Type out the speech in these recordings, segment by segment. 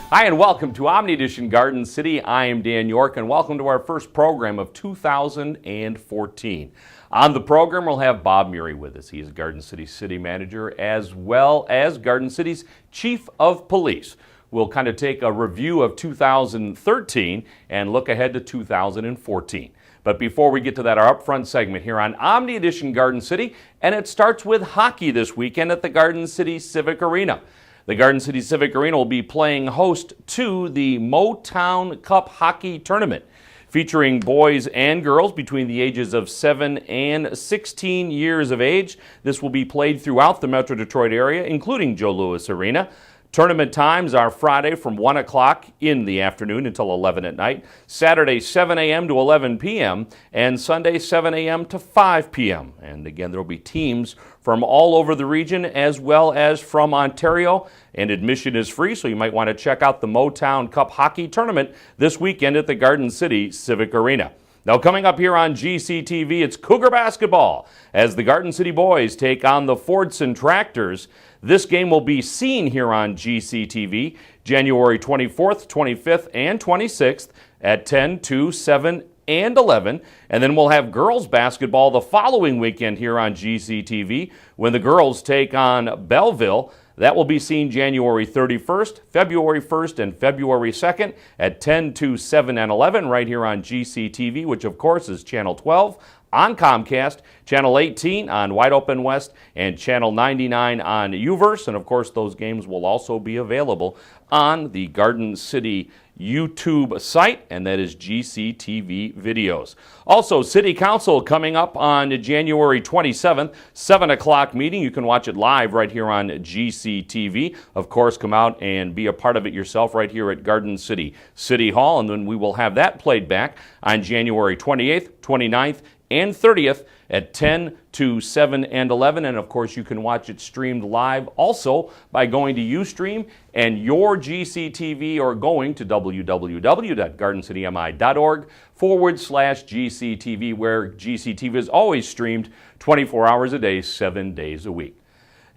Hi, and welcome to Omni Edition Garden City. I am Dan York, and welcome to our first program of 2014. On the program, we'll have Bob Muery with us. He is Garden City's city manager, as well as Garden City's chief of police. We'll kind of take a review of 2013 and look ahead to 2014. But before we get to that, our upfront segment here on Omni Edition Garden City, and it starts with hockey this weekend at the Garden City Civic Arena. The Garden City Civic Arena will be playing host to the Motown Cup Hockey Tournament, featuring boys and girls between the ages of 7 and 16 years of age. This will be played throughout the Metro Detroit area, including Joe Louis Arena. Tournament times are Friday from 1 o'clock in the afternoon until 11 at night, Saturday 7 a.m. to 11 p.m., and Sunday 7 a.m. to 5 p.m. And again, there will be teams from all over the region as well as from Ontario, and admission is free, so you might want to check out the Motown Cup Hockey Tournament this weekend at the Garden City Civic Arena. Now, coming up here on GCTV, it's Cougar Basketball as the Garden City boys take on the Fordson Tractors. This game will be seen here on GCTV January 24th, 25th, and 26th at 10, 2, 7, and 11. And then we'll have girls basketball the following weekend here on GCTV when the girls take on Belleville. That will be seen January 31st, February 1st, and February 2nd at 10, 2, 7, and 11 right here on GCTV, which of course is Channel 12 on Comcast, Channel 18 on Wide Open West, and Channel 99 on Uverse. And of course, those games will also be available on the Garden City YouTube site, and that is GCTV Videos. Also, City Council coming up on January 27th, 7 o'clock meeting. You can watch it live right here on GCTV. Of course, come out and be a part of it yourself right here at Garden City City Hall, and then we will have that played back on January 28th, 29th, and 30th at 10, 2, 7, and 11. And of course, you can watch it streamed live also by going to Ustream and your GCTV, or going to www.gardencitymi.org/GCTV, where GCTV is always streamed 24 hours a day, 7 days a week.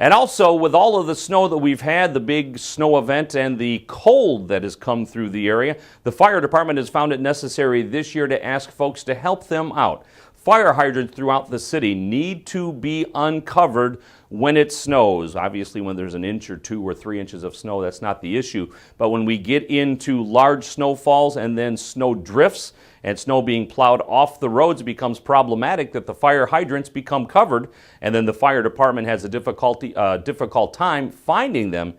And also, with all of the snow that we've had, the big snow event, and the cold that has come through the area, the fire department has found it necessary this year to ask folks to help them out. Fire hydrants throughout the city need to be uncovered when it snows. Obviously, when there's an inch or 2 or 3 inches of snow, that's not the issue. But when we get into large snowfalls and then snow drifts and snow being plowed off the roads, it becomes problematic that the fire hydrants become covered, and then the fire department has a difficult time finding them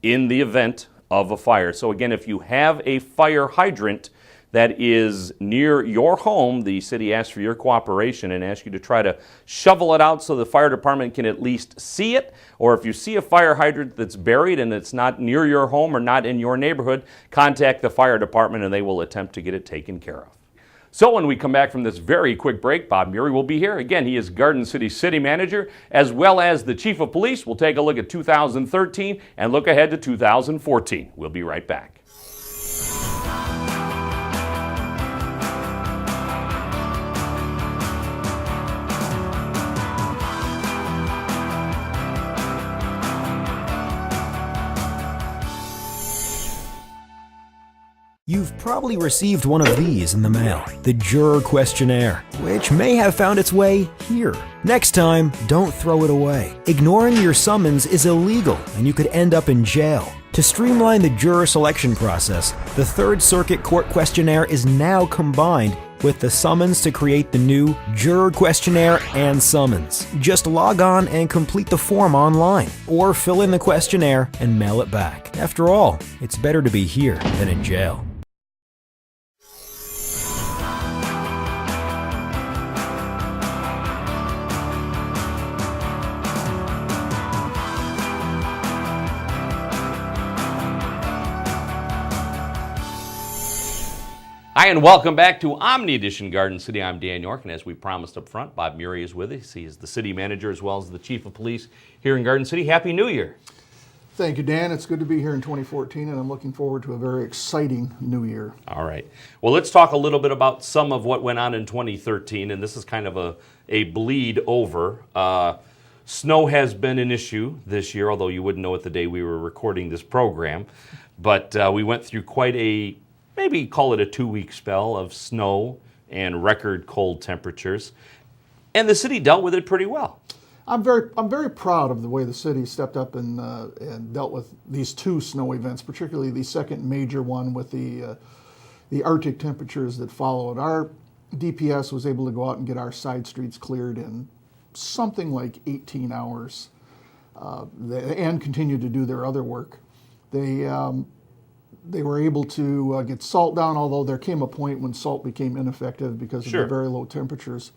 in the event of a fire. So again, if you have a fire hydrant that is near your home, the city asks for your cooperation and asks you to try to shovel it out so the fire department can at least see it. Or if you see a fire hydrant that's buried and it's not near your home or not in your neighborhood, contact the fire department and they will attempt to get it taken care of. So when we come back from this very quick break, Bob Muery will be here. Again, he is Garden City City Manager, as well as the Chief of Police. We'll take a look at 2013 and look ahead to 2014. We'll be right back. You've probably received one of these in the mail, the Juror Questionnaire, which may have found its way here. Next time, don't throw it away. Ignoring your summons is illegal, and you could end up in jail. To streamline the juror selection process, the Third Circuit Court Questionnaire is now combined with the summons to create the new Juror Questionnaire and Summons. Just log on and complete the form online, or fill in the questionnaire and mail it back. After all, it's better to be here than in jail. Hi, and welcome back to Omni Edition Garden City. I'm Dan York, and as we promised up front, Bob Muery is with us. He is the city manager as well as the chief of police here in Garden City. Happy New Year. Thank you, Dan. It's good to be here in 2014, and I'm looking forward to a very exciting new year. All right. Well, let's talk a little bit about some of what went on in 2013, and this is kind of a bleed over. Snow has been an issue this year, although you wouldn't know it the day we were recording this program. But we went through quite a, maybe call it a 2-week spell of snow and record cold temperatures. And the city dealt with it pretty well. I'm very proud of the way the city stepped up and dealt with these 2 snow events, particularly the second major one with the Arctic temperatures that followed. Our DPS was able to go out and get our side streets cleared in something like 18 hours and continued to do their other work. They were able to get salt down, although there came a point when salt became ineffective because of the very low temperatures.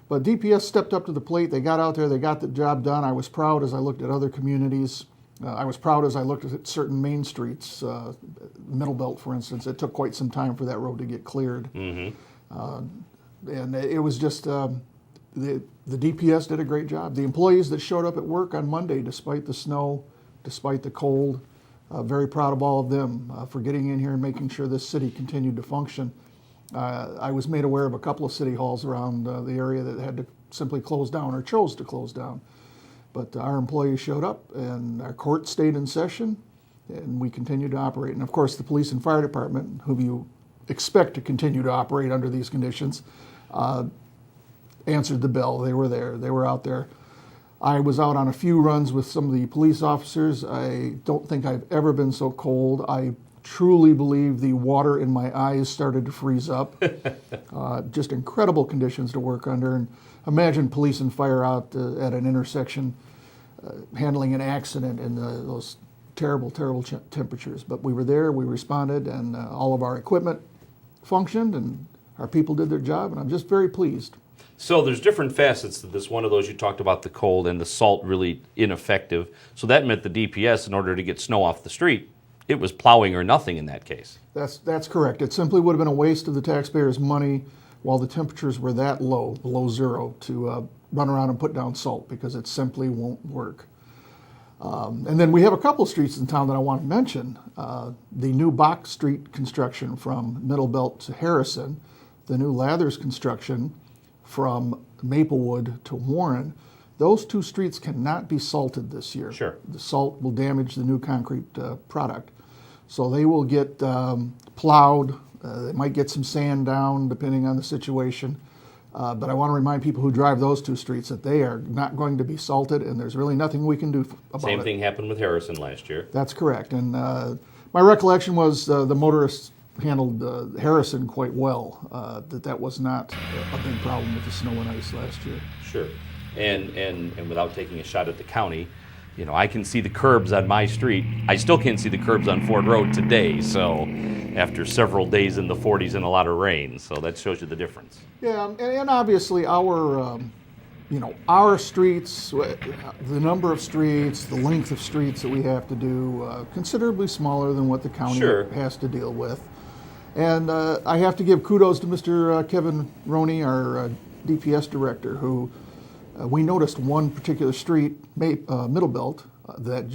But DPS stepped up to the plate. They got out there. They got the job done. I was proud as I looked at other communities. I was proud as I looked at certain main streets, Middle Belt, for instance. It took quite some time for that road to get cleared. And it was just, the DPS did a great job. The employees that showed up at work on Monday, despite the snow, despite the cold, very proud of all of them for getting in here and making sure this city continued to function. I was made aware of a couple of city halls around the area that had to simply close down or chose to close down. But our employees showed up and our court stayed in session and we continued to operate. And of course the police and fire department, whom you expect to continue to operate under these conditions, answered the bell. They were there. They were out there. I was out on a few runs with some of the police officers. I don't think I've ever been so cold. I truly believe the water in my eyes started to freeze up. Just incredible conditions to work under. And imagine police and fire out at an intersection handling an accident in those terrible, terrible temperatures. But we were there, we responded, and all of our equipment functioned, and our people did their job, and I'm just very pleased. So there's different facets to this. One of those you talked about the cold and the salt really ineffective. So that meant the DPS, in order to get snow off the street, it was plowing or nothing in that case. That's correct. It simply would have been a waste of the taxpayers' money while the temperatures were that low, below zero, to run around and put down salt because it simply won't work. And then we have a couple of streets in town that I want to mention. The new Bach Street construction from Middle Belt to Harrison, the new Lathers construction from Maplewood to Warren. Those 2 streets cannot be salted this year. Sure. The salt will damage the new concrete product. So they will get plowed. They might get some sand down depending on the situation. But I want to remind people who drive those 2 streets that they are not going to be salted, and there's really nothing we can do about it. Same thing happened with Harrison last year. That's correct. And my recollection was the motorists handled Harrison quite well, that was not a big problem with the snow and ice last year. Sure. And without taking a shot at the county, you know, I can see the curbs on my street. I still can't see the curbs on Ford Road today, so after several days in the 40s and a lot of rain, so that shows you the difference. Yeah, and obviously our streets, the number of streets, the length of streets that we have to do, considerably smaller than what the county has to deal with. And I have to give kudos to Mr. Kevin Roney, our DPS director, who we noticed one particular street, Middle Belt, that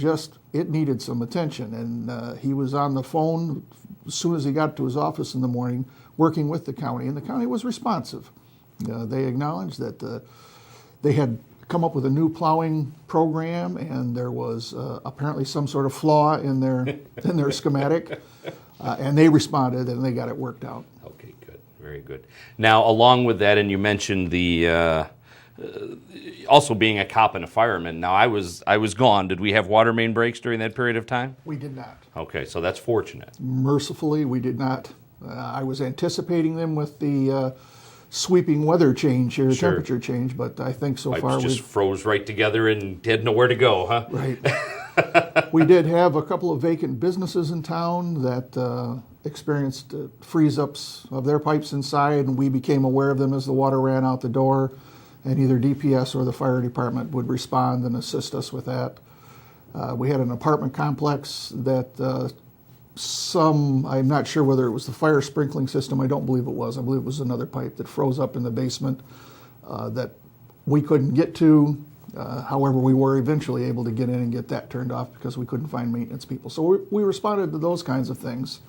it needed some attention. And he was on the phone as soon as he got to his office in the morning, working with the county, and the county was responsive. They acknowledged that they had come up with a new plowing program, and there was apparently some sort of flaw in their schematic, and they responded and they got it worked out. Okay, good, very good. Now, along with that, and you mentioned the also being a cop and a fireman. Now, I was gone. Did we have water main breaks during that period of time? We did not. Okay, so that's fortunate. Mercifully, we did not. I was anticipating them with the sweeping weather change here, temperature change, but I think so far we just froze right together and had nowhere to go, huh? Right. We did have a couple of vacant businesses in town that experienced freeze-ups of their pipes inside, and we became aware of them as the water ran out the door, and either DPS or the fire department would respond and assist us with that. We had an apartment complex that I'm not sure whether it was the fire sprinkling system. I don't believe it was. I believe it was another pipe that froze up in the basement that we couldn't get to. However, we were eventually able to get in and get that turned off because we couldn't find maintenance people. So we responded to those kinds of things.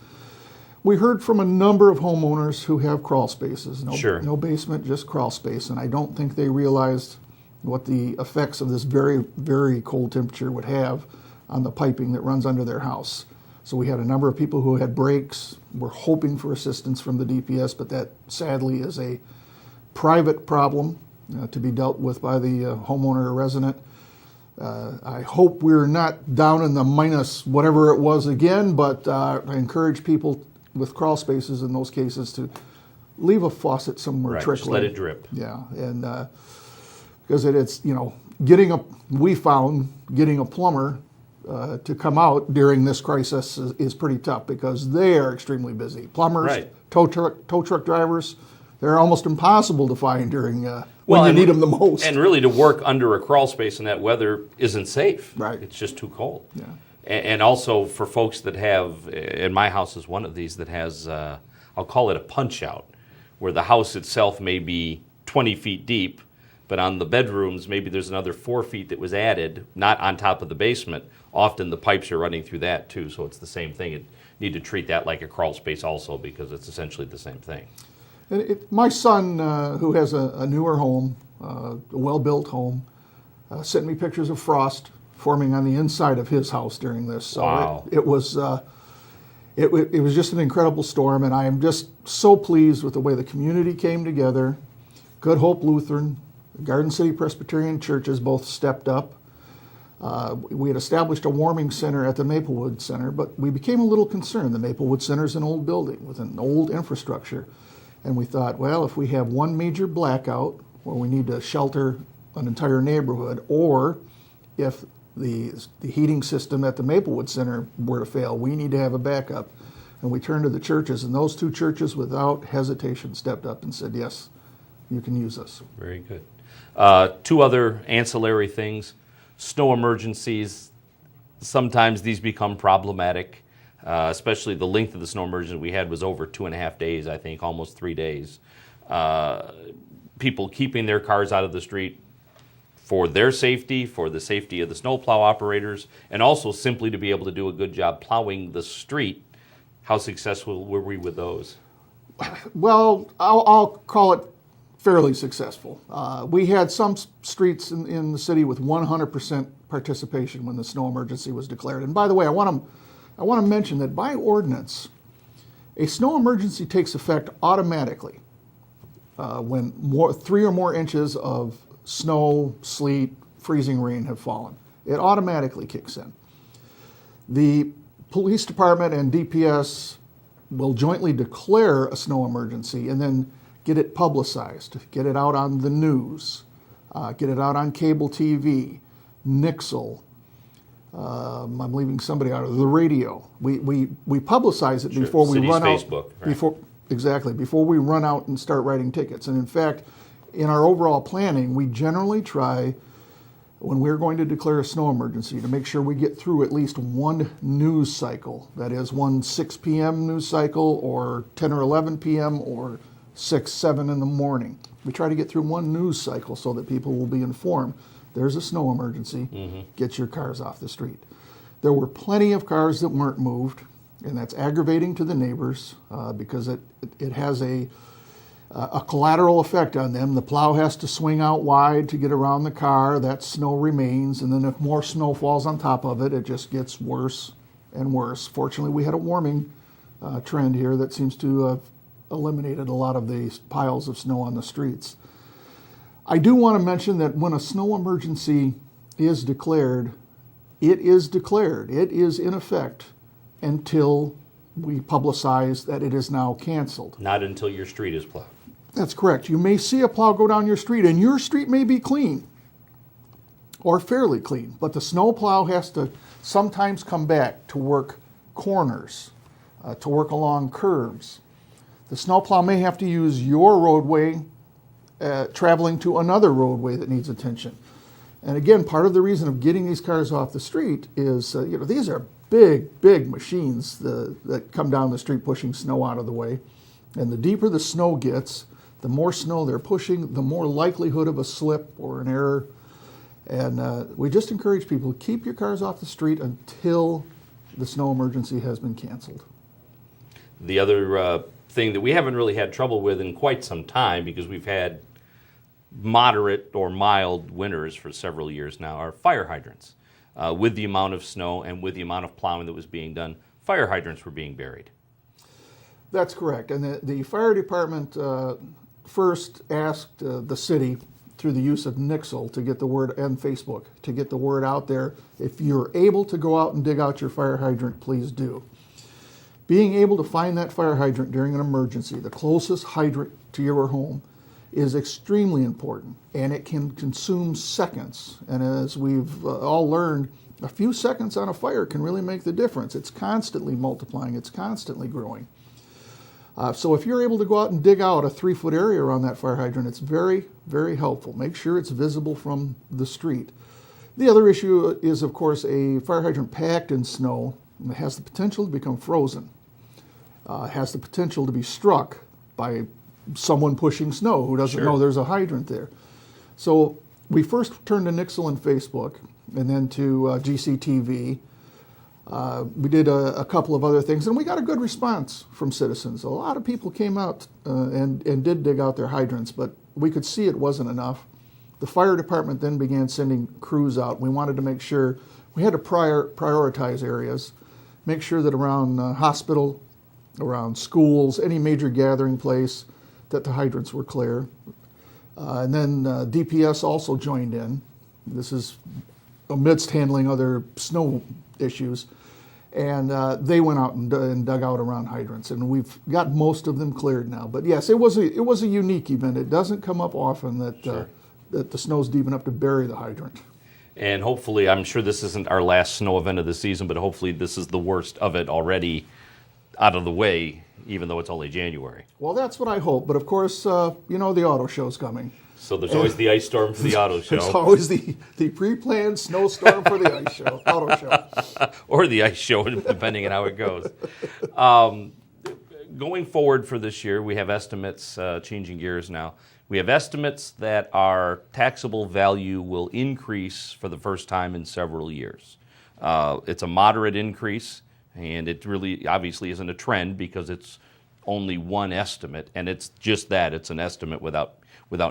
We heard from a number of homeowners who have crawl spaces. No basement, just crawl space. And I don't think they realized what the effects of this very, very cold temperature would have on the piping that runs under their house. So we had a number of people who had breaks, were hoping for assistance from the DPS, but that sadly is a private problem to be dealt with by the homeowner or resident. I hope we're not down in the minus whatever it was again, but I encourage people with crawl spaces in those cases to leave a faucet somewhere trickling. Just let it drip. Yeah, and because it's, we found getting a plumber to come out during this crisis is pretty tough because they are extremely busy. Plumbers, tow truck drivers, they're almost impossible to find during when you need them the most. And really to work under a crawl space in that weather isn't safe. Right. It's just too cold. Yeah. And also for folks that have, and my house is one of these that has, I'll call it a punch out, where the house itself may be 20 feet deep, but on the bedrooms, maybe there's another 4 feet that was added, not on top of the basement. Often the pipes are running through that too, so it's the same thing. You need to treat that like a crawl space also because it's essentially the same thing. My son, who has a newer home, a well-built home, sent me pictures of frost forming on the inside of his house during this. So wow. It was just an incredible storm, and I am just so pleased with the way the community came together. Good Hope Lutheran, Garden City Presbyterian churches both stepped up. We had established a warming center at the Maplewood Center, but we became a little concerned. The Maplewood Center is an old building with an old infrastructure. And we thought, well, if we have one major blackout where we need to shelter an entire neighborhood, or if the heating system at the Maplewood Center were to fail, we need to have a backup. And we turned to the churches, and those two churches without hesitation stepped up and said, yes, you can use us. Very good. Two other ancillary things. Snow emergencies, sometimes these become problematic, especially the length of the snow emergency we had was over 2.5 days, I think, almost 3 days. People keeping their cars out of the street for their safety, for the safety of the snowplow operators, and also simply to be able to do a good job plowing the street. How successful were we with those? Well, I'll call it fairly successful. We had some streets in the city with 100% participation when the snow emergency was declared. And by the way, I want to mention that by ordinance, a snow emergency takes effect automatically when 3 or more inches of snow, sleet, freezing rain have fallen. It automatically kicks in. The police department and DPS will jointly declare a snow emergency and then get it publicized, get it out on the news, get it out on cable TV, Nixle. I'm leaving somebody out of the radio. We publicize it before we run out. Facebook, right? Before we run out and start writing tickets. And in fact, in our overall planning, we generally try, when we're going to declare a snow emergency, to make sure we get through at least one news cycle. That is, one 6 p.m. news cycle, or 10 or 11 p.m., or 6, 7 in the morning. We try to get through one news cycle so that people will be informed. There's a snow emergency. Get your cars off the street. There were plenty of cars that weren't moved, and that's aggravating to the neighbors because it has a collateral effect on them. The plow has to swing out wide to get around the car. That snow remains, and then if more snow falls on top of it, it just gets worse and worse. Fortunately, we had a warming trend here that seems to have eliminated a lot of these piles of snow on the streets. I do want to mention that when a snow emergency is declared, it is declared. It is in effect until we publicize that it is now canceled. Not until your street is plowed. That's correct. You may see a plow go down your street, and your street may be clean or fairly clean, but the snow plow has to sometimes come back to work corners, to work along curbs. The snowplow may have to use your roadway traveling to another roadway that needs attention. And again, part of the reason of getting these cars off the street is, these are big machines that come down the street pushing snow out of the way. And the deeper the snow gets, the more snow they're pushing, the more likelihood of a slip or an error. And we just encourage people to keep your cars off the street until the snow emergency has been canceled. The other thing that we haven't really had trouble with in quite some time, because we've had moderate or mild winters for several years now are fire hydrants. With the amount of snow and with the amount of plowing that was being done, fire hydrants were being buried. That's correct. And the fire department first asked the city through the use of Nixle to get the word, and Facebook, to get the word out there. If you're able to go out and dig out your fire hydrant, please do. Being able to find that fire hydrant during an emergency, the closest hydrant to your home, is extremely important, and it can consume seconds. And as we've all learned, a few seconds on a fire can really make the difference. It's constantly multiplying, it's constantly growing. So if you're able to go out and dig out a 3-foot area around that fire hydrant, it's very, very helpful. Make sure it's visible from the street. The other issue is, of course, a fire hydrant packed in snow has the potential to become frozen. Has the potential to be struck by someone pushing snow who doesn't know there's a hydrant there. So we first turned to Nixle and Facebook, and then to GCTV. We did a couple of other things, and we got a good response from citizens. A lot of people came out and did dig out their hydrants, but we could see it wasn't enough. The fire department then began sending crews out. We wanted to make sure, we had to prioritize areas, make sure that around hospital, around schools, any major gathering place, that the hydrants were clear. And then DPS also joined in. This is amidst handling other snow issues. And they went out and dug out around hydrants, and we've got most of them cleared now. But yes, it was a unique event. It doesn't come up often that that the snow's deep enough to bury the hydrant. And hopefully, I'm sure this isn't our last snow event of the season, but hopefully this is the worst of it already out of the way, even though it's only January. Well, that's what I hope. But of course, you know, the auto show's coming. So there's always the ice storm for the auto show. There's always the pre-planned snowstorm for the ice show, auto show. Or the ice show, depending on how it goes. Going forward for this year, we have estimates, changing gears now. We have estimates that our taxable value will increase for the first time in several years. It's a moderate increase, and it really obviously isn't a trend because it's only one estimate, and it's just that. It's an estimate without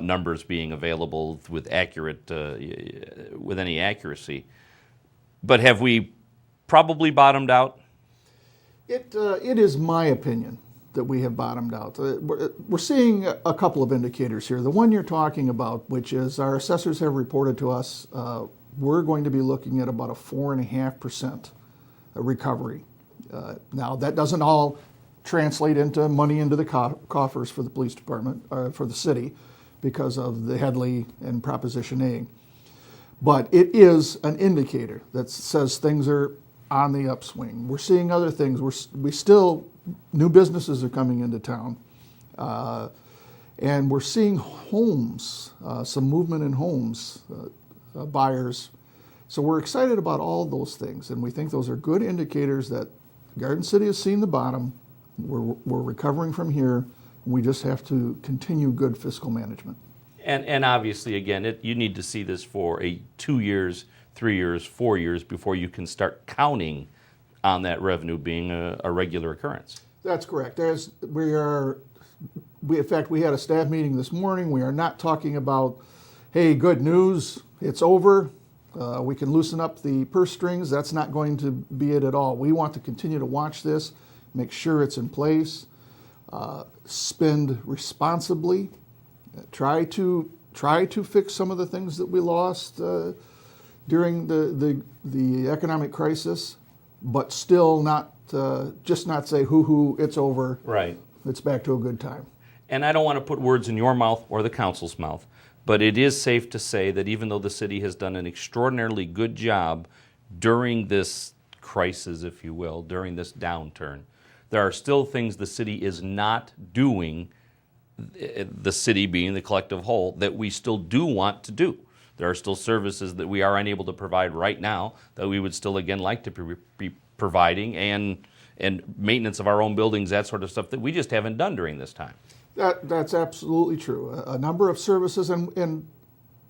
numbers being available with any accuracy. But have we probably bottomed out? It is my opinion that we have bottomed out. We're seeing a couple of indicators here. The one you're talking about, which is our assessors have reported to us, we're going to be looking at about a 4.5% recovery. Now, that doesn't all translate into money into the coffers for the police department, for the city, because of the Headley and Proposition A. But it is an indicator that says things are on the upswing. We're seeing other things. New businesses are coming into town. And we're seeing homes, some movement in homes, buyers. So we're excited about all those things, and we think those are good indicators that Garden City has seen the bottom. We're recovering from here. We just have to continue good fiscal management. And obviously, again, you need to see this for 2 years, 3 years, 4 years before you can start counting on that revenue being a regular occurrence. That's correct. In fact, we had a staff meeting this morning. We are not talking about, hey, good news, it's over. We can loosen up the purse strings. That's not going to be it at all. We want to continue to watch this, make sure it's in place, spend responsibly, try to fix some of the things that we lost during the economic crisis, but still not just not say, hoo-hoo, it's over. Right. It's back to a good time. And I don't want to put words in your mouth or the council's mouth, but it is safe to say that even though the city has done an extraordinarily good job during this crisis, if you will, during this downturn, there are still things the city is not doing, the city being the collective whole, that we still do want to do. There are still services that we are unable to provide right now that we would still, again, like to be providing, and maintenance of our own buildings, that sort of stuff that we just haven't done during this time. That's absolutely true. A number of services, and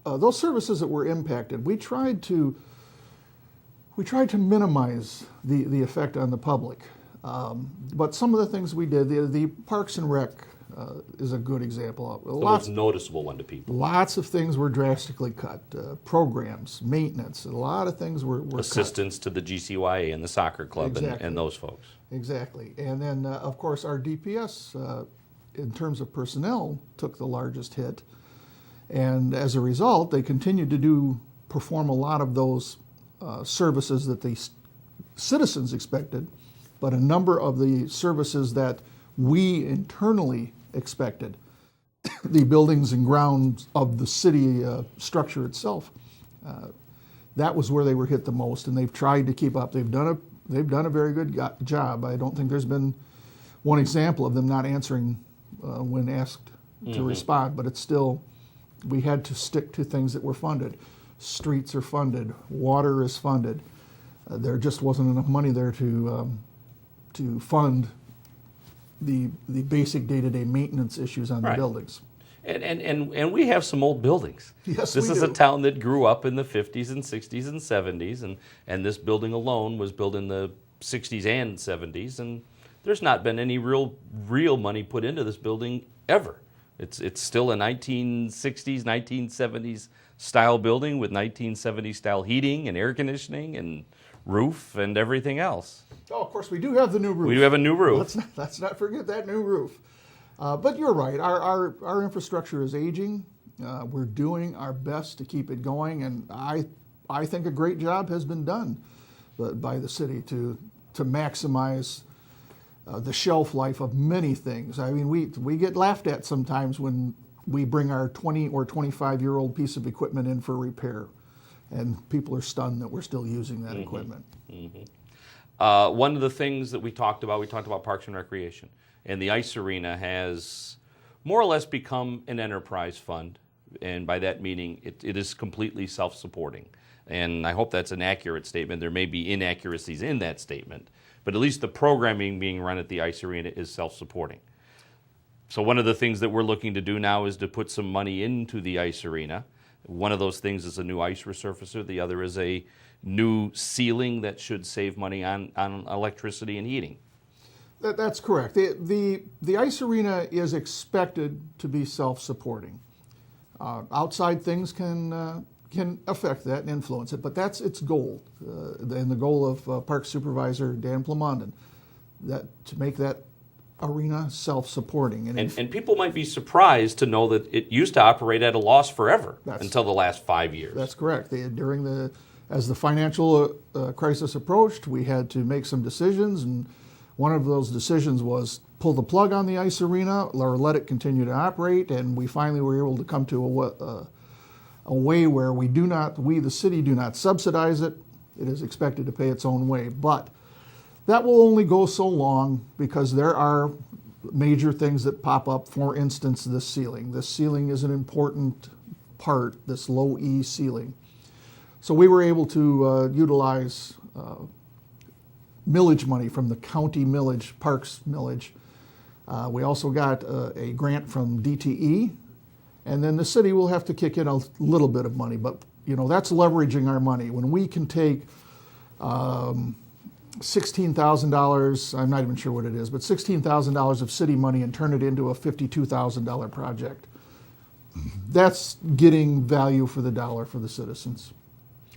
those services that were impacted, we tried to minimize the effect on the public. But some of the things we did, the Parks and Rec is a good example of it. The most noticeable one to people. Lots of things were drastically cut. Programs, maintenance, a lot of things were Assistance to the GCYA and the soccer club and those folks. Exactly. And then, of course, our DPS, in terms of personnel, took the largest hit. And as a result, they continued to perform a lot of those services that the citizens expected, but a number of the services that we internally expected, the buildings and grounds of the city structure itself, that was where they were hit the most, and they've tried to keep up. They've done a very good job. I don't think there's been one example of them not answering when asked to respond, but it's still, we had to stick to things that were funded. Streets are funded, water is funded. There just wasn't enough money there to fund the basic day-to-day maintenance issues on the buildings. And we have some old buildings. Yes, this we is do. a town that grew up in the 50s and 60s and 70s, and this building alone was built in the 60s and 70s, and there's not been any real money put into this building ever. It's still a 1960s, 1970s style building with 1970s style heating and air conditioning and roof and everything else. Oh, of course, we do have the new roof. We do have a new roof. Let's not forget that new roof. But you're right. Our infrastructure is aging. We're doing our best to keep it going, and I think a great job has been done by the city to maximize the shelf life of many things. I mean, we get laughed at sometimes when we bring our 20 or 25-year-old piece of equipment in for repair, and people are stunned that we're still using that equipment. One of the things that we talked about Parks and Recreation, and the ice arena has more or less become an enterprise fund, and by that meaning it is completely self-supporting. And I hope that's an accurate statement. There may be inaccuracies in that statement, but at least the programming being run at the ice arena is self-supporting. So one of the things that we're looking to do now is to put some money into the ice arena. One of those things is a new ice resurfacer. The other is a new ceiling that should save money on electricity and heating. That's correct. The ice arena is expected to be self-supporting. Outside things can affect that and influence it, but that's its goal, and the goal of Park Supervisor Dan Plamondon, that to make that arena self-supporting. And people might be surprised to know that it used to operate at a loss forever until the last 5 years. That's correct. As the financial crisis approached, we had to make some decisions, and one of those decisions was pull the plug on the ice arena or let it continue to operate, and we finally were able to come to a way where we, the city, do not subsidize it. It is expected to pay its own way, but that will only go so long because there are major things that pop up. For instance, this ceiling. This ceiling is an important part, this low E ceiling. So we were able to utilize millage money from the county millage, parks millage. We also got a grant from DTE, and then the city will have to kick in a little bit of money, but that's leveraging our money. When we can take $16,000, I'm not even sure what it is, but $16,000 of city money and turn it into a $52,000 project. That's getting value for the dollar for the citizens.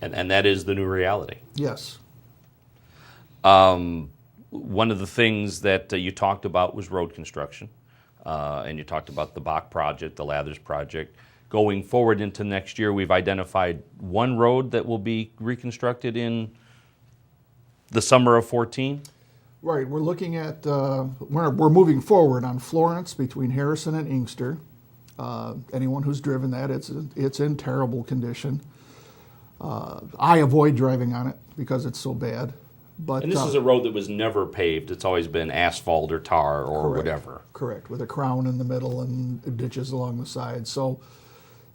And that is the new reality. Yes. One of the things that you talked about was road construction, and you talked about the Bach project, the Lathers project. Going forward into next year, we've identified one road that will be reconstructed in the summer of 14. Right. We're looking at we're moving forward on Florence between Harrison and Inkster. Anyone who's driven that, it's in terrible condition. I avoid driving on it because it's so bad. And this is a road that was never paved. It's always been asphalt or tar or whatever. Correct, with a crown in the middle and ditches along the side. So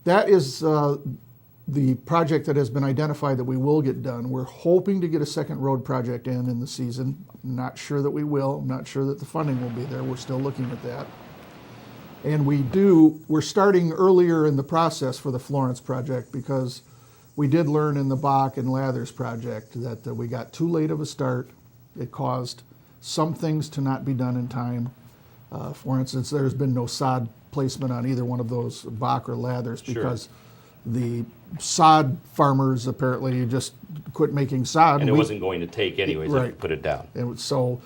that is the project that has been identified that we will get done. We're hoping to get a second road project in the season. I'm not sure that we will. I'm not sure that the funding will be there. We're still looking at that. And we're starting earlier in the process for the Florence project because we did learn in the Bach and Lathers project that we got too late of a start. It caused some things to not be done in time. For instance, there's been no sod placement on either one of those Bach or Lathers because the sod farmers apparently just quit making sod. And it wasn't going to take anyways if you put it down. And so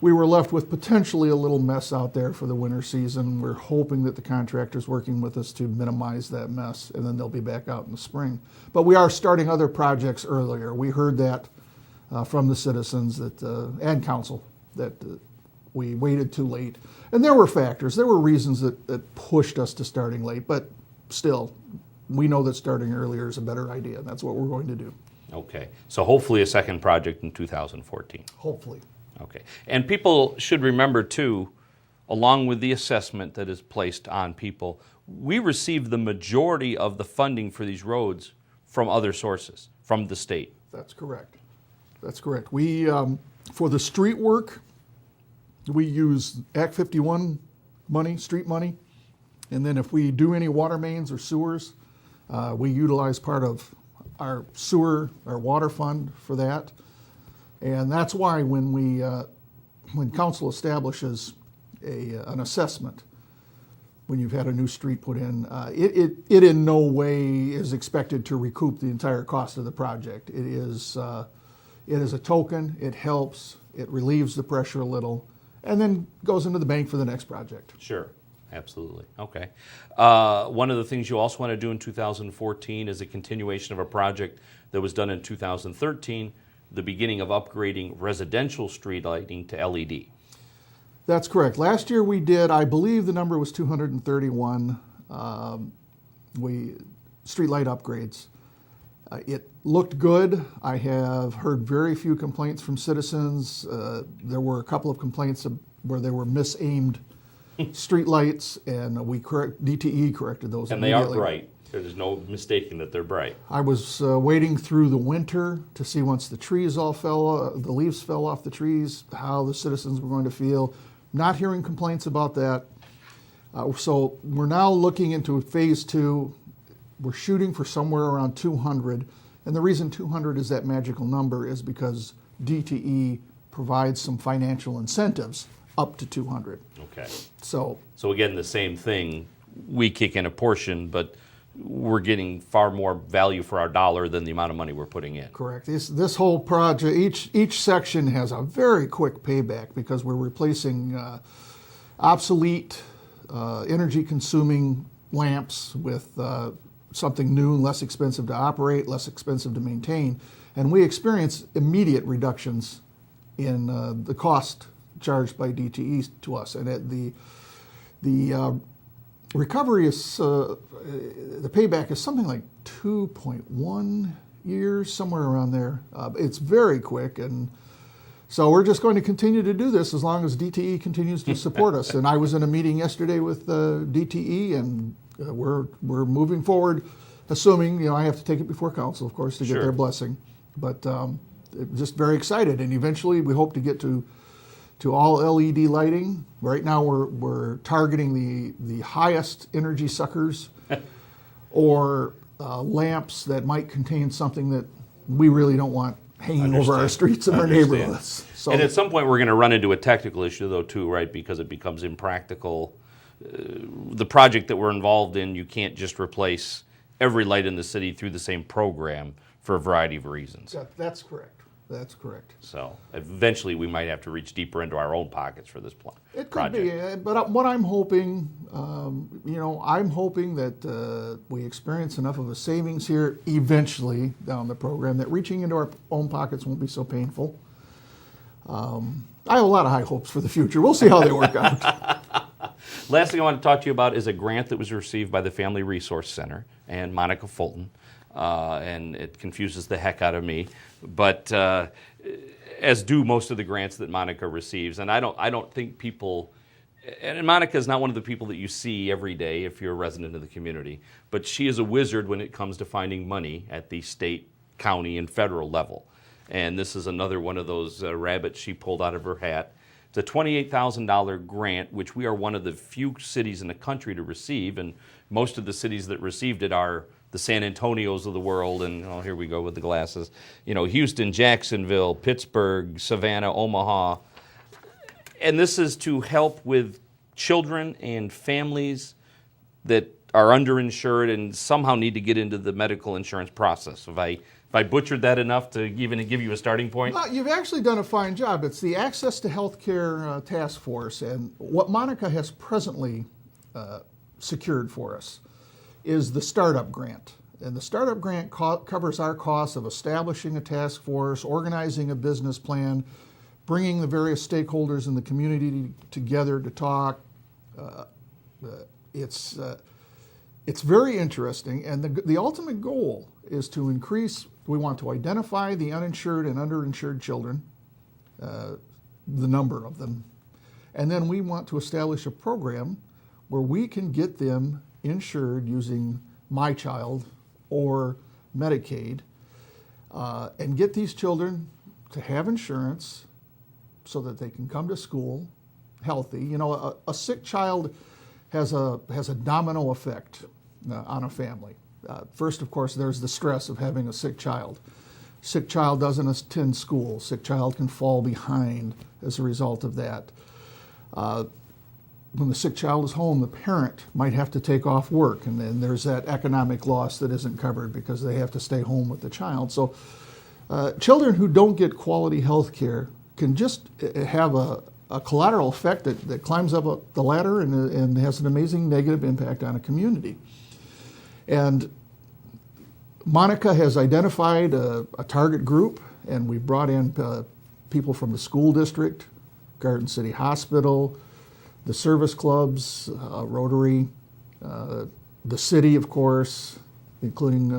we were left with potentially a little mess out there for the winter season. We're hoping that the contractor's working with us to minimize that mess, and then they'll be back out in the spring. But we are starting other projects earlier. We heard that from the citizens that and council that we waited too late. And there were factors, there were reasons that pushed us to starting late, but still, we know that starting earlier is a better idea, and that's what we're going to do. Okay, so hopefully a second project in 2014. Hopefully. Okay, and people should remember too, along with the assessment that is placed on people, we receive the majority of the funding for these roads from other sources, from the state. That's correct. That's correct. We, for the street work, we use Act 51 money, street money, and then if we do any water mains or sewers, we utilize part of our water fund for that. And that's why when council establishes an assessment, when you've had a new street put in, it in no way is expected to recoup the entire cost of the project. It is a token, it helps, it relieves the pressure a little, and then goes into the bank for the next project. Sure, absolutely. Okay. One of the things you also want to do in 2014 is a continuation of a project that was done in 2013, the beginning of upgrading residential street lighting to LED. That's correct. Last year we did, I believe the number was 231 street light upgrades. It looked good. I have heard very few complaints from citizens. There were a couple of complaints where there were misaimed street lights, and DTE corrected those. And they are bright. There's no mistaking that they're bright. I was waiting through the winter to see once the trees all the leaves fell off the trees, how the citizens were going to feel. Not hearing complaints about that. So we're now looking into phase 2. We're shooting for somewhere around 200. And the reason 200 is that magical number is because DTE provides some financial incentives up to 200. Okay. So again, the same thing. We kick in a portion, but we're getting far more value for our dollar than the amount of money we're putting in. Correct. This whole project, each section has a very quick payback because we're replacing obsolete, energy-consuming lamps with something new and less expensive to operate, less expensive to maintain, and we experience immediate reductions in the cost charged by DTE to us. And the recovery is, the payback is something like 2.1 years, somewhere around there. It's very quick, and so we're just going to continue to do this as long as DTE continues to support us. And I was in a meeting yesterday with DTE, and we're moving forward, assuming, I have to take it before council, of course, to get their blessing. But just very excited, and eventually we hope to get to all LED lighting. Right now we're targeting the highest energy suckers or lamps that might contain something that we really don't want hanging over our streets and our neighborhoods. So, and at some point we're going to run into a technical issue though too, right? Because it becomes impractical. The project that we're involved in, you can't just replace every light in the city through the same program for a variety of reasons. that's correct. That's correct. So eventually we might have to reach deeper into our own pockets for this It could project. be, but what I'm hoping, I'm hoping that we experience enough of a savings here eventually down the program that reaching into our own pockets won't be so painful. I have a lot of high hopes for the future. We'll see how they work out. Last thing I want to talk to you about is a grant that was received by the Family Resource Center and Monica Fulton. And it confuses the heck out of me, but as do most of the grants that Monica receives. And I don't think people, and Monica is not one of the people that you see every day if you're a resident of the community, but she is a wizard when it comes to finding money at the state, county, and federal level. And this is another one of those rabbits she pulled out of her hat. It's a $28,000 grant, which we are one of the few cities in the country to receive, and most of the cities that received it are the San Antonios of the world, and here we go with the glasses. Houston, Jacksonville, Pittsburgh, Savannah, Omaha. And this is to help with children and families that are underinsured and somehow need to get into the medical insurance process. If I butchered that enough to even give you a starting point? Well, you've actually done a fine job. It's the Access to Healthcare Task Force, and what Monica has presently secured for us is the startup grant. And the startup grant covers our costs of establishing a task force, organizing a business plan, bringing the various stakeholders in the community together to talk. It's very interesting, and the ultimate goal is to increase. We want to identify the uninsured and underinsured children, the number of them, and then we want to establish a program where we can get them insured using My Child or Medicaid, and get these children to have insurance so that they can come to school healthy. You know, a sick child has a domino effect on a family. First, of course, there's the stress of having a sick child. Sick child doesn't attend school. Sick child can fall behind as a result of that. When the sick child is home, the parent might have to take off work, and then there's that economic loss that isn't covered because they have to stay home with the child. So children who don't get quality health care can just have a collateral effect that climbs up the ladder and has an amazing negative impact on a community. And Monica has identified a target group, and we've brought in people from the school district, Garden City Hospital, the service clubs, Rotary, the city, of course, including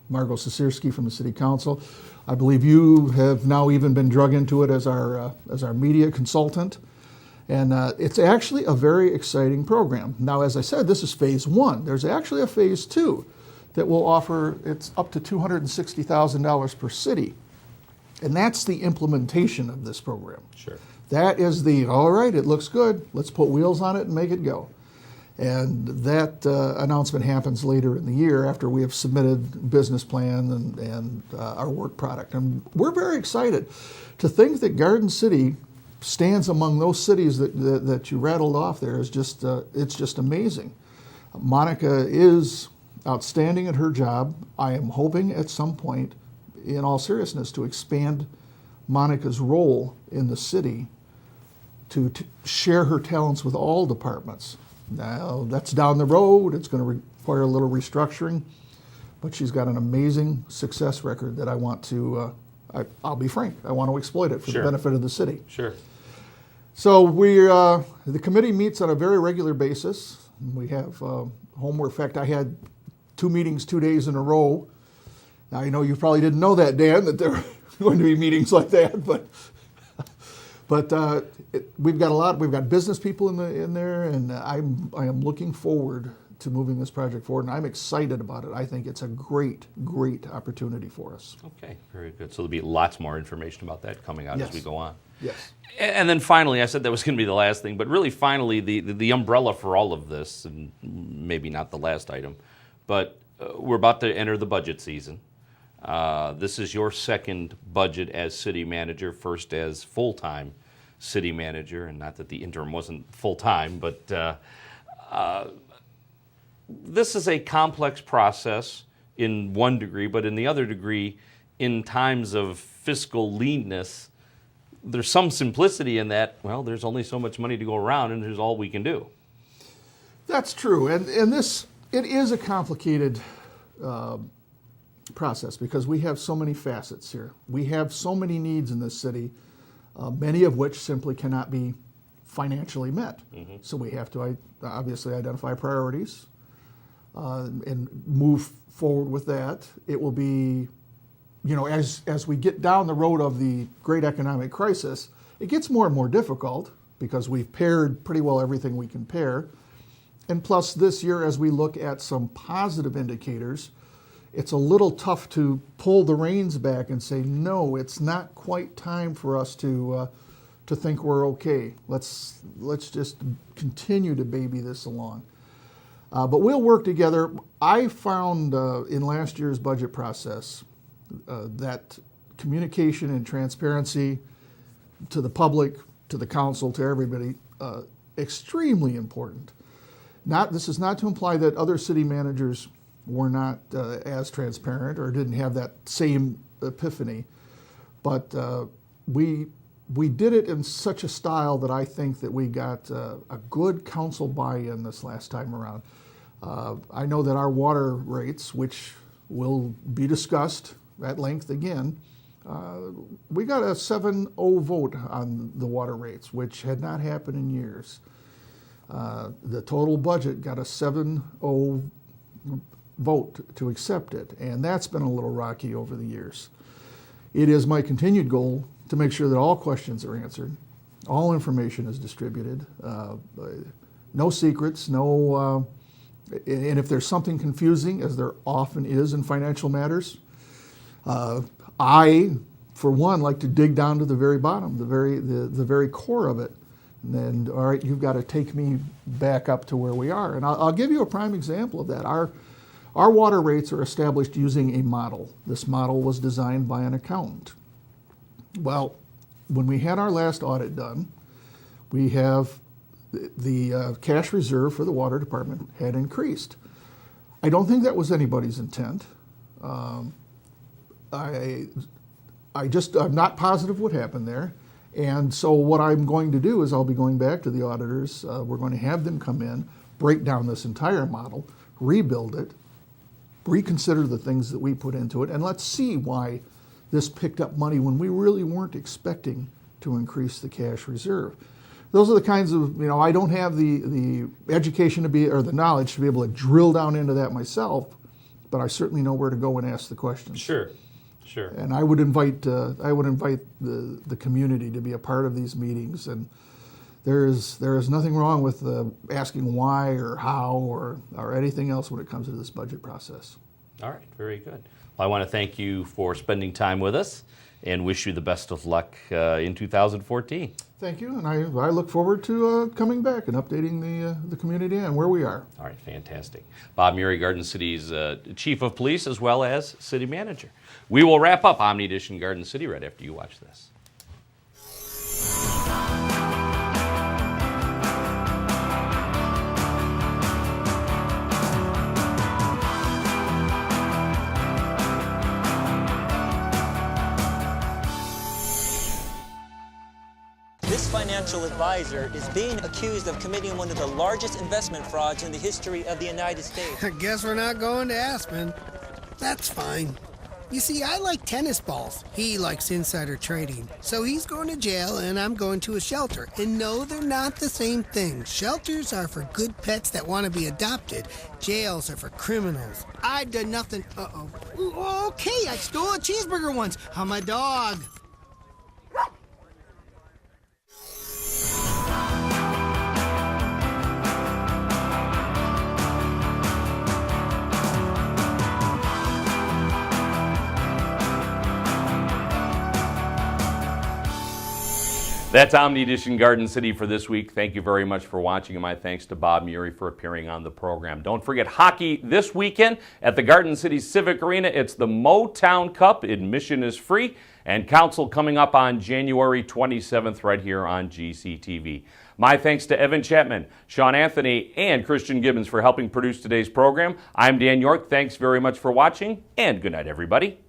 Margot Sosierski from the City Council. I believe you have now even been drug into it as our media consultant. And it's actually a very exciting program. Now, as I said, this is phase one. There's actually a phase two that will offer, it's up to $260,000 per city. And that's the implementation of this program. Sure. That is all right, it looks good, let's put wheels on it and make it go. And that announcement happens later in the year after we have submitted business plan and our work product. And we're very excited to think that Garden City stands among those cities that you rattled off there. Is just it's just amazing. Monica is outstanding at her job. I am hoping at some point, in all seriousness, to expand Monica's role in the city to share her talents with all departments. Now, that's down the road. It's going to require a little restructuring, but she's got an amazing success record that I want to, I'll be frank, I want to exploit it for the benefit of the city. Sure. So the committee meets on a very regular basis. We have homework. In fact, I had 2 meetings 2 days in a row. Now, I know you probably didn't know that, Dan, that there were going to be meetings like that, but we've got business people in there, and I am looking forward to moving this project forward, and I'm excited about it. I think it's a great opportunity for us. Okay, very good. So there'll be lots more information about that coming out as we go on. Yes. And then finally, I said that was going to be the last thing, but really finally, the umbrella for all of this, and maybe not the last item, but we're about to enter the budget season. This is your second budget as city manager, first as full-time city manager, and not that the interim wasn't full-time, but this is a complex process in one degree, but in the other degree, in times of fiscal leanness, there's some simplicity in that, well, there's only so much money to go around, and here's all we can do. That's true, and it is a complicated process because we have so many facets here. We have so many needs in this city, many of which simply cannot be financially met. Mm-hmm. So we have to obviously identify priorities and move forward with that. It will be, as we get down the road of the great economic crisis, it gets more and more difficult because we've paired pretty well everything we can pair. And plus this year, as we look at some positive indicators, it's a little tough to pull the reins back and say, no, it's not quite time for us to think we're okay. Let's just continue to baby this along. But we'll work together. I found in last year's budget process that communication and transparency to the public, to the council, to everybody, extremely important. This is not to imply that other city managers were not as transparent or didn't have that same epiphany, but we did it in such a style that I think that we got a good council buy-in this last time around. I know that our water rates, which will be discussed at length again, we got a 7-0 vote on the water rates, which had not happened in years. The total budget got a 7-0 vote to accept it, and that's been a little rocky over the years. It is my continued goal to make sure that all questions are answered, all information is distributed, no secrets, and if there's something confusing, as there often is in financial matters, I, for one, like to dig down to the very bottom, the very core of it. And then, all right, you've got to take me back up to where we are. And I'll give you a prime example of that. Our water rates are established using a model. This model was designed by an accountant. Well, when we had our last audit done, we have the cash reserve for the water department had increased. I don't think that was anybody's intent. I'm not positive what happened there. And so what I'm going to do is I'll be going back to the auditors. We're going to have them come in, break down this entire model, rebuild it, reconsider the things that we put into it, and let's see why this picked up money when we really weren't expecting to increase the cash reserve. Those are the kinds of, I don't have the education or the knowledge to be able to drill down into that myself, but I certainly know where to go and ask the questions. Sure. And I would invite the community to be a part of these meetings, and there is nothing wrong with asking why or how or anything else when it comes to this budget process. All right, very good. Well, I want to thank you for spending time with us and wish you the best of luck in 2014. Thank you, and I look forward to coming back and updating the community on where we are. All right, fantastic. Bob Muery, Garden City's Chief of Police as well as City Manager. We will wrap up Omni Edition Garden City right after you watch this. This financial advisor is being accused of committing one of the largest investment frauds in the history of the United States. I guess we're not going to Aspen. That's fine. You see, I like tennis balls. He likes insider trading. So he's going to jail and I'm going to a shelter. And no, they're not the same thing. Shelters are for good pets that want to be adopted. Jails are for criminals. I've done nothing. Uh-oh. Okay, I stole a cheeseburger once on my dog. That's Omni Edition Garden City for this week. Thank you very much for watching, and my thanks to Bob Muery for appearing on the program. Don't forget hockey this weekend at the Garden City Civic Arena. It's the Motown Cup. Admission is free, and council coming up on January 27th right here on GCTV. My thanks to Evan Chapman, Sean Anthony, and Christian Gibbons for helping produce today's program. I'm Dan York. Thanks very much for watching, and good night, everybody.